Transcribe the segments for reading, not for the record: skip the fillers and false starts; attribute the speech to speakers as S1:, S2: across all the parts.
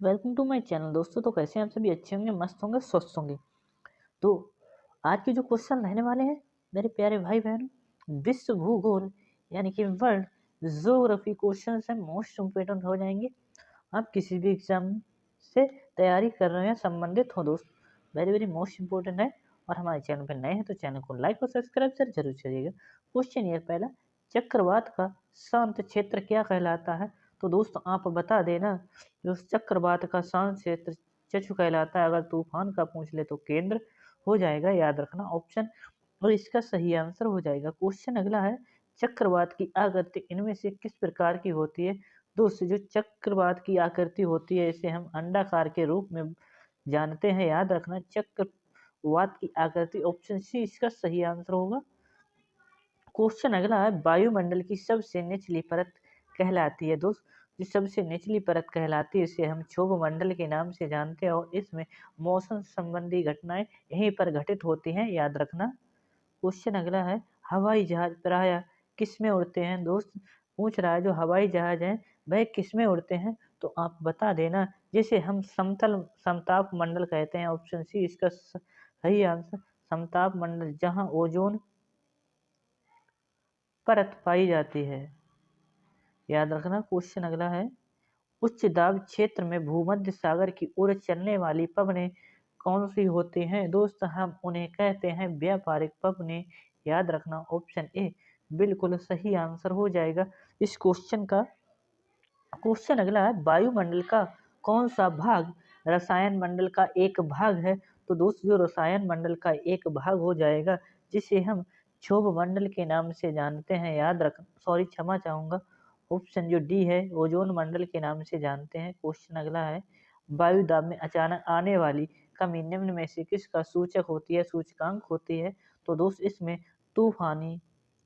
S1: Welcome to my channel दोस्तों। तो कैसे हैं आप सभी? अच्छे होंगे, मस्त होंगे, स्वस्थ होंगे। तो आज के जो क्वेश्चन रहने वाले हैं मेरे प्यारे भाई बहनों, विश्व भूगोल यानी कि वर्ल्ड ज्योग्राफी क्वेश्चन है, मोस्ट इम्पोर्टेंट हो जाएंगे। आप किसी भी एग्जाम से तैयारी कर रहे हैं, संबंधित हो दोस्त, वेरी वेरी मोस्ट इम्पोर्टेंट है। और हमारे चैनल पर नए हैं तो चैनल को लाइक और सब्सक्राइब जरूर करिएगा। क्वेश्चन ये पहला, चक्रवात का शांत क्षेत्र क्या कहलाता है? तो दोस्तों आप बता देना, जो चक्रवात का शांत क्षेत्र चचु कहलाता है। अगर तूफान का पूछ ले तो केंद्र हो जाएगा, याद रखना ऑप्शन, और इसका सही आंसर हो जाएगा। क्वेश्चन अगला है, चक्रवात की आकृति इनमें से किस प्रकार की होती है? दोस्तों जो चक्रवात की आकृति होती है इसे हम अंडाकार के रूप में जानते हैं, याद रखना चक्रवात की आकृति, ऑप्शन सी इसका सही आंसर होगा। क्वेश्चन अगला है, वायुमंडल की सबसे निचली परत कहलाती है? दोस्त जो सबसे निचली परत कहलाती है इसे हम क्षोभ मंडल के नाम से जानते हैं, और इसमें मौसम संबंधी घटनाएं यहीं पर घटित होती हैं, याद रखना। क्वेश्चन अगला है, हवाई जहाज प्रायः किस में उड़ते हैं? दोस्त पूछ रहा है जो हवाई जहाज हैं वह किस में उड़ते हैं, तो आप बता देना जिसे हम समतल समताप मंडल कहते हैं, ऑप्शन सी इसका सही आंसर। समताप मंडल जहां ओजोन परत पाई जाती है, याद रखना। क्वेश्चन अगला है, उच्च दाब क्षेत्र में भूमध्य सागर की ओर चलने वाली पवनें कौन सी होती हैं? दोस्त हम उन्हें कहते हैं व्यापारिक पवनें, याद रखना ऑप्शन ए बिल्कुल सही आंसर हो जाएगा इस क्वेश्चन का। क्वेश्चन अगला है, वायुमंडल का कौन सा भाग रसायन मंडल का एक भाग है? तो दोस्त जो रसायन मंडल का एक भाग हो जाएगा जिसे हम क्षोभ मंडल के नाम से जानते हैं, याद रख सॉरी क्षमा चाहूंगा, ऑप्शन जो डी है ओजोन मंडल के नाम से जानते हैं। क्वेश्चन अगला है, वायु दाब में अचानक आने वाली कमी निम्न में से किसका सूचक होती है, सूचकांक होती है? तो दोस्त इसमें तूफानी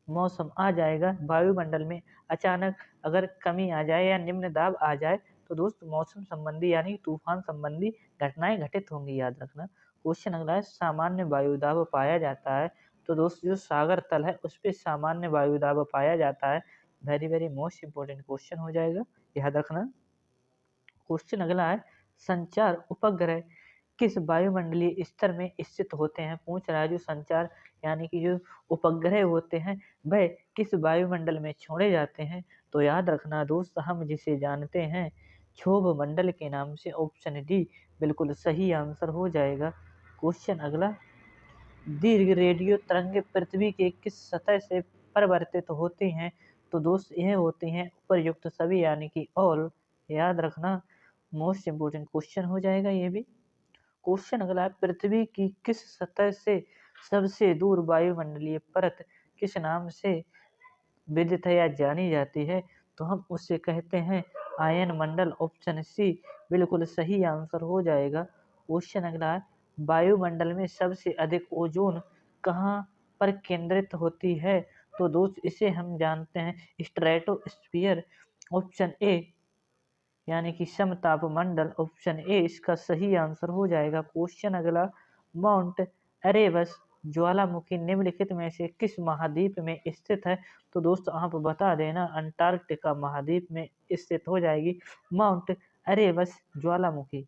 S1: मौसम आ जाएगा। वायुमंडल में अचानक अगर कमी आ जाए या निम्न दाब आ जाए तो दोस्त मौसम संबंधी यानी तूफान संबंधी घटनाएं घटित होंगी, याद रखना। क्वेश्चन अगला है, सामान्य वायु दाब पाया जाता है? तो दोस्त जो सागर तल है उस पर सामान्य वायु दाब पाया जाता है, very very most important question हो जाएगा, याद रखना। क्वेश्चन अगला है, संचार उपग्रह किस वायुमंडलीय स्तर में स्थित होते हैं? पूछ रहा है जो संचार यानी कि जो उपग्रह होते हैं वह किस वायुमंडल में छोड़े जाते हैं? तो याद रखना दोस्त हम जिसे जानते हैं क्षोभ मंडल के नाम से, ऑप्शन डी बिल्कुल सही आंसर हो जाएगा। क्वेश्चन अगला, दीर्घ रेडियो तरंगे पृथ्वी के किस सतह से परिवर्तित होती हैं? तो दोस्त यह होती हैं उपरयुक्त सभी यानी कि ऑल, याद रखना मोस्ट इंपोर्टेंट क्वेश्चन हो जाएगा ये भी। क्वेश्चन अगला है, पृथ्वी की किस सतह से सबसे दूर वायुमंडलीय परत किस नाम से विदित है या जानी जाती है? तो हम उससे कहते हैं आयन मंडल, ऑप्शन सी बिल्कुल सही आंसर हो जाएगा। क्वेश्चन अगला है, वायुमंडल में सबसे अधिक ओजोन कहाँ पर केंद्रित होती है? तो दोस्त इसे हम जानते हैं स्ट्रेटोस्फीयर, ऑप्शन ए यानी कि समताप मंडल, ऑप्शन ए इसका सही आंसर हो जाएगा। क्वेश्चन अगला, माउंट एरेबस ज्वालामुखी निम्नलिखित में से किस महाद्वीप में स्थित है? तो दोस्तों आप बता देना अंटार्कटिका महाद्वीप में स्थित हो जाएगी माउंट एरेबस ज्वालामुखी।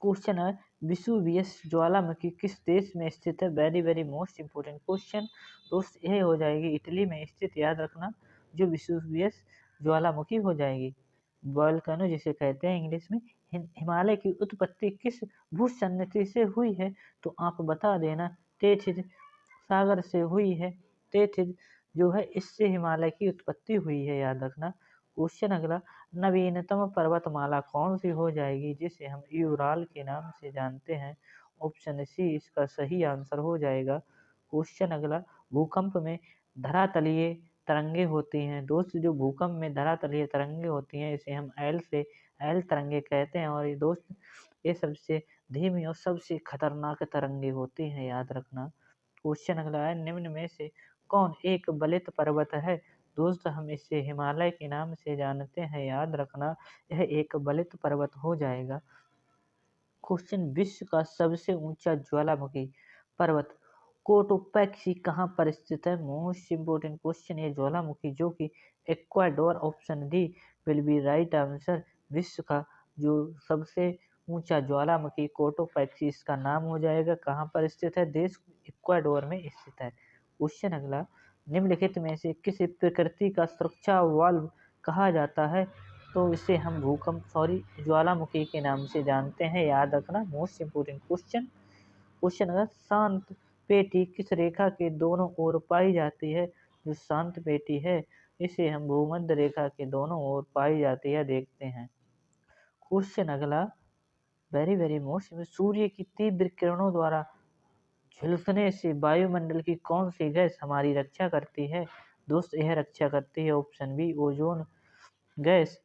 S1: क्वेश्चन है, विसुवियस ज्वालामुखी किस देश में स्थित है? Very very most important question दोस्त, यह हो जाएगी इटली में स्थित, याद रखना जो विसुवियस ज्वालामुखी हो जाएगी। वोल्केनो जिसे कहते हैं इंग्लिश में। हिमालय की उत्पत्ति किस भूसन्निधि से हुई है? तो आप बता देना तेथिस सागर से हुई है, तेथिस जो है इससे हिमालय की उत्पत्ति हुई है, याद रखना। क्वेश्चन अगला, नवीनतम पर्वतमाला कौन सी हो जाएगी जिसे हम यूराल के नाम से जानते हैं? ऑप्शन सी इसका सही आंसर हो जाएगा। क्वेश्चन अगला, भूकंप में धरातलीय तरंगे होती हैं? दोस्त जो भूकंप में धरातलीय तरंगे होती हैं इसे हम एल तरंगे कहते हैं, और ये दोस्त ये सबसे धीमी और सबसे खतरनाक तरंगे होती हैं, याद रखना। क्वेश्चन अगला है, निम्न में से कौन एक बलित पर्वत है? दोस्त हम इसे हिमालय के नाम से जानते हैं, याद रखना यह एक बलित पर्वत हो जाएगा। क्वेश्चन, विश्व का सबसे ऊंचा ज्वालामुखी पर्वत कोटोपैक्सी कहाँ पर स्थित है? मोस्ट इंपोर्टेंट क्वेश्चन, ये ज्वालामुखी जो कि Ecuador, option D will be right answer, विश्व का जो सबसे ऊंचा ज्वालामुखी कोटोपैक्सी इसका नाम हो जाएगा। कहाँ पर स्थित है? देश इक्वाडोर में स्थित है। क्वेश्चन अगला, निम्नलिखित में से किस प्रकृति का सुरक्षा वाल्व कहा जाता है? तो इसे हम ज्वालामुखी के नाम से जानते हैं, याद रखना, मोस्ट इम्पोर्टेंट क्वेश्चन। क्वेश्चन अगर, शांत पेटी किस रेखा के दोनों ओर पाई जाती है? जो शांत पेटी है इसे हम भूमध्य रेखा के दोनों ओर पाई जाती है, देखते हैं। क्वेश्चन अगला, वेरी वेरी मोस्ट, सूर्य की तीव्र किरणों द्वारा झुलसने से वायुमंडल की कौन सी गैस हमारी रक्षा करती है? दोस्त यह रक्षा करती है option B, ozone gas.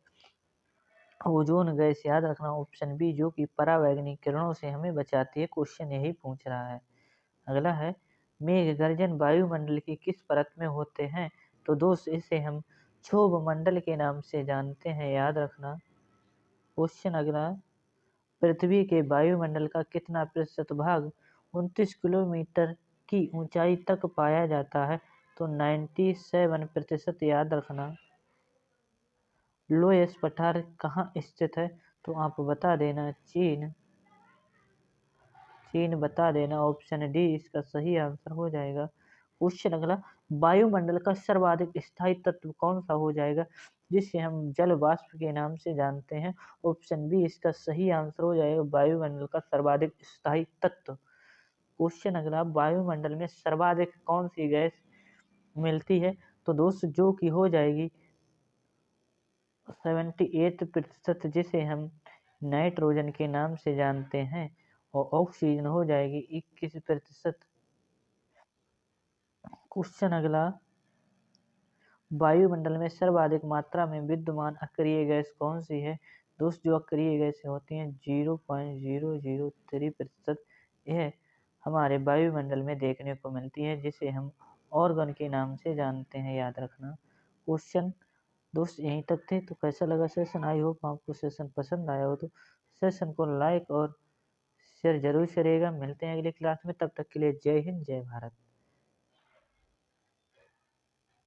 S1: Ozone gas, याद रखना, ऑप्शन बी, जो कि परावैंगनी किरणों से हमें बचाती है। क्वेश्चन यही पूछ रहा है। अगला है, मेघ गर्जन वायुमंडल की किस परत में होते हैं? तो दोस्त इसे हम क्षोभ मंडल के नाम से जानते हैं, याद रखना। क्वेश्चन अगला, पृथ्वी के वायुमंडल का कितना प्रतिशत भाग 29 किलोमीटर की ऊंचाई तक पाया जाता है? तो 97%, याद रखना। लोएस पठार कहाँ स्थित है? तो आप बता देना, चीन। चीन बता देना, ऑप्शन डी इसका सही आंसर हो जाएगा। क्वेश्चन अगला, वायुमंडल का सर्वाधिक स्थायी तत्व कौन सा हो जाएगा, जिसे हम जल वाष्प के नाम से जानते हैं? ऑप्शन बी इसका सही आंसर हो जाएगा, वायुमंडल का सर्वाधिक स्थायी तत्व। क्वेश्चन अगला, वायुमंडल में सर्वाधिक कौन सी गैस मिलती है? तो दोस्त जो कि हो जाएगी 78%, जिसे हम नाइट्रोजन के नाम से जानते हैं, और ऑक्सीजन हो जाएगी 21%। क्वेश्चन अगला, वायुमंडल में सर्वाधिक मात्रा में विद्यमान अक्रिय गैस कौन सी है? दोस्त जो अक्रिय गैसें होती हैं 0.003%, यह हमारे वायुमंडल में देखने को मिलती है, जिसे हम ऑर्गन के नाम से जानते हैं, याद रखना। क्वेश्चन दोस्त यहीं तक थे। तो कैसा लगा सेशन? आई होप आपको सेशन पसंद आया हो, तो सेशन को लाइक और शेयर जरूर करिएगा। मिलते हैं अगली क्लास में, तब तक के लिए जय हिंद, जय भारत।